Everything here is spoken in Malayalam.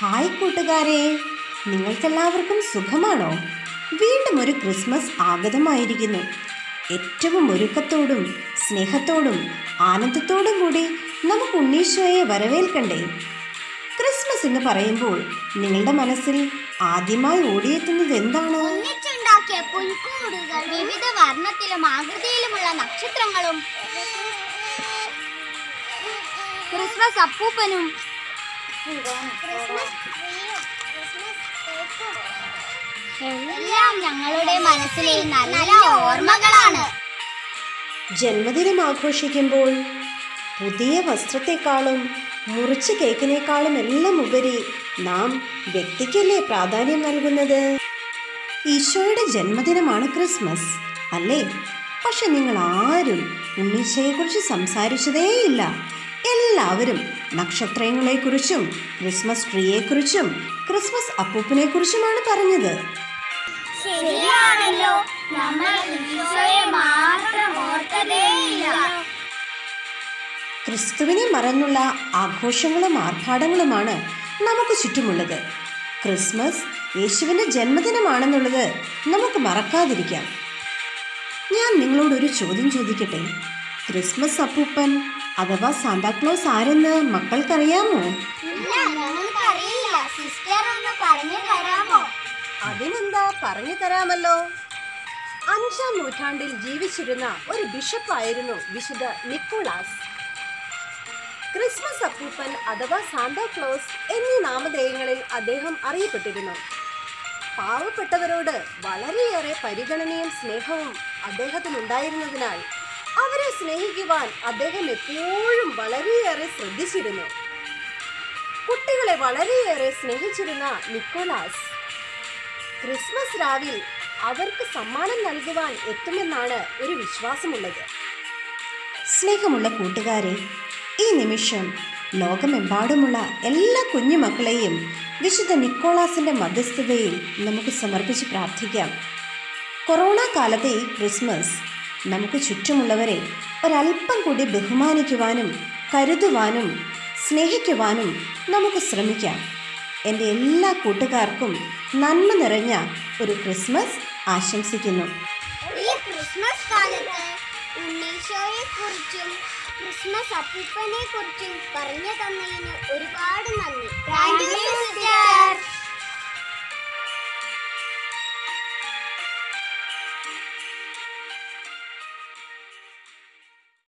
ഹായ് കൂട്ടുകാരെ, നിങ്ങൾക്കെല്ലാവർക്കും സുഖമാണോ? വീണ്ടും ഒരു ക്രിസ്മസ് ആഗതമായിരിക്കുന്നു. ഏറ്റവും ഒരുക്കത്തോടും സ്നേഹത്തോടും ആനന്ദത്തോടും കൂടി നമുക്ക് ഉണ്ണീശോയെ വരവേൽക്കണ്ടേ? ക്രിസ്മസ് എന്ന് പറയുമ്പോൾ നിങ്ങളുടെ മനസ്സിൽ ആദ്യമായി ഓടിയെത്തുന്നത് എന്താണ്? ഒന്നിച്ചുണ്ടാക്കിയ പുൽക്കൂടുകൾ, വിവിധ വർണ്ണത്തിലും ആകൃതിയിലുമുള്ള നക്ഷത്രങ്ങളും, ക്രിസ്മസ് അപ്പൂപ്പനും എല്ലാം ഞങ്ങളുടെ മനസ്സിലെ നല്ല ഓർമ്മകളാണ്. ജന്മദിനം ആഘോഷിക്കുമ്പോൾ പുതിയ വസ്ത്രത്തെക്കാളും മുറിച്ച കേക്കിനേക്കാളും എല്ലാം ഉപരി നാം വ്യക്തിക്കല്ലേ പ്രാധാന്യം നൽകുന്നത്? ഈശോയുടെ ജന്മദിനമാണ് ക്രിസ്മസ് അല്ലേ? പക്ഷെ നിങ്ങൾ ആരും ഉണ്ണീശോയെക്കുറിച്ച് സംസാരിച്ചതേയില്ല. എല്ലാവരും നക്ഷത്രങ്ങളെക്കുറിച്ചും ക്രിസ്മസ് ട്രീയെക്കുറിച്ചും ക്രിസ്മസ് അപ്പൂപ്പനെ കുറിച്ചുമാണ് പറഞ്ഞത്. ശരിയാണല്ലോ, നമ്മൾ ഈശോയെ മാത്രം ഓർത്തതേയില്ല. ക്രിസ്തുവിനെ മറന്നുള്ള ആഘോഷങ്ങളും ആർഭാടങ്ങളുമാണ് നമുക്ക് ചുറ്റുമുള്ളത്. ക്രിസ്മസ് യേശുവിൻ്റെ ജന്മദിനമാണെന്നുള്ളത് നമുക്ക് മറക്കാതിരിക്കാം. ഞാൻ നിങ്ങളോടൊരു ചോദ്യം ചോദിക്കട്ടെ. ക്രിസ്മസ് അപ്പൂപ്പൻ അഥവാ സാന്താക്ലോസ് ആരെന്ന് മക്കൾക്കറിയാമോ? ഇല്ല, ഞങ്ങൾക്കറിയില്ല. സിസ്റ്റർ ഒന്ന് പറഞ്ഞു തരാമോ? അതിനെന്താ, പറഞ്ഞു തരാമല്ലോ. 5-ാം നൂറ്റാണ്ടിൽ ജീവിച്ചിരുന്ന ഒരു ബിഷപ്പായിരുന്നു വിശുദ്ധ നിക്കോളാസ്. ക്രിസ്മസ് അപ്പൂപ്പൻ അഥവാ സാന്താക്ലോസ് എന്നീ നാമധേയങ്ങളിൽ അദ്ദേഹം അറിയപ്പെട്ടിരുന്നു. പാവപ്പെട്ടവരോട് വളരെയേറെ പരിഗണനയും സ്നേഹവും അദ്ദേഹത്തിനുണ്ടായിരുന്നതിനാൽ അവരെ സ്നേഹിക്കുവാൻ അദ്ദേഹം എപ്പോഴും വളരെയേറെ ശ്രദ്ധിച്ചിരുന്നു. കുട്ടികളെ വളരെയേറെ സ്നേഹിച്ചിരുന്ന നിക്കോളാസ് ക്രിസ്മസ് രാവിൽ അവർക്ക് സമ്മാനം നൽകുവാൻ എത്തുമെന്നാണ് ഒരു വിശ്വാസമുള്ളത്. സ്നേഹമുള്ള കൂട്ടുകാരെ, ഈ നിമിഷം ലോകമെമ്പാടുമുള്ള എല്ലാ കുഞ്ഞുമക്കളെയും വിശുദ്ധ നിക്കോളാസിന്റെ മധ്യസ്ഥതയിൽ നമുക്ക് സമർപ്പിച്ച് പ്രാർത്ഥിക്കാം. കൊറോണ കാലത്തെ ഈ ക്രിസ്മസ് നമുക്ക് ചുറ്റുമുള്ളവരെ ഒരല്പം കൂടി ബഹുമാനിക്കുവാനും കരുതുവാനും സ്നേഹിക്കുവാനും നമുക്ക് ശ്രമിക്കാം. എൻ്റെ എല്ലാ കൂട്ടുകാർക്കും നന്മ നിറഞ്ഞ ഒരു ക്രിസ്മസ് ആശംസിക്കുന്നു. ഈ ക്രിസ്മസ് കാലത്ത് ഉണ്ണീശോയെ കുറിച്ചും ക്രിസ്മസ് അപ്പൂപ്പനെ കുറിച്ചും പറഞ്ഞു തന്നതിന് ഒരുപാട് നന്ദി. Thank you sister.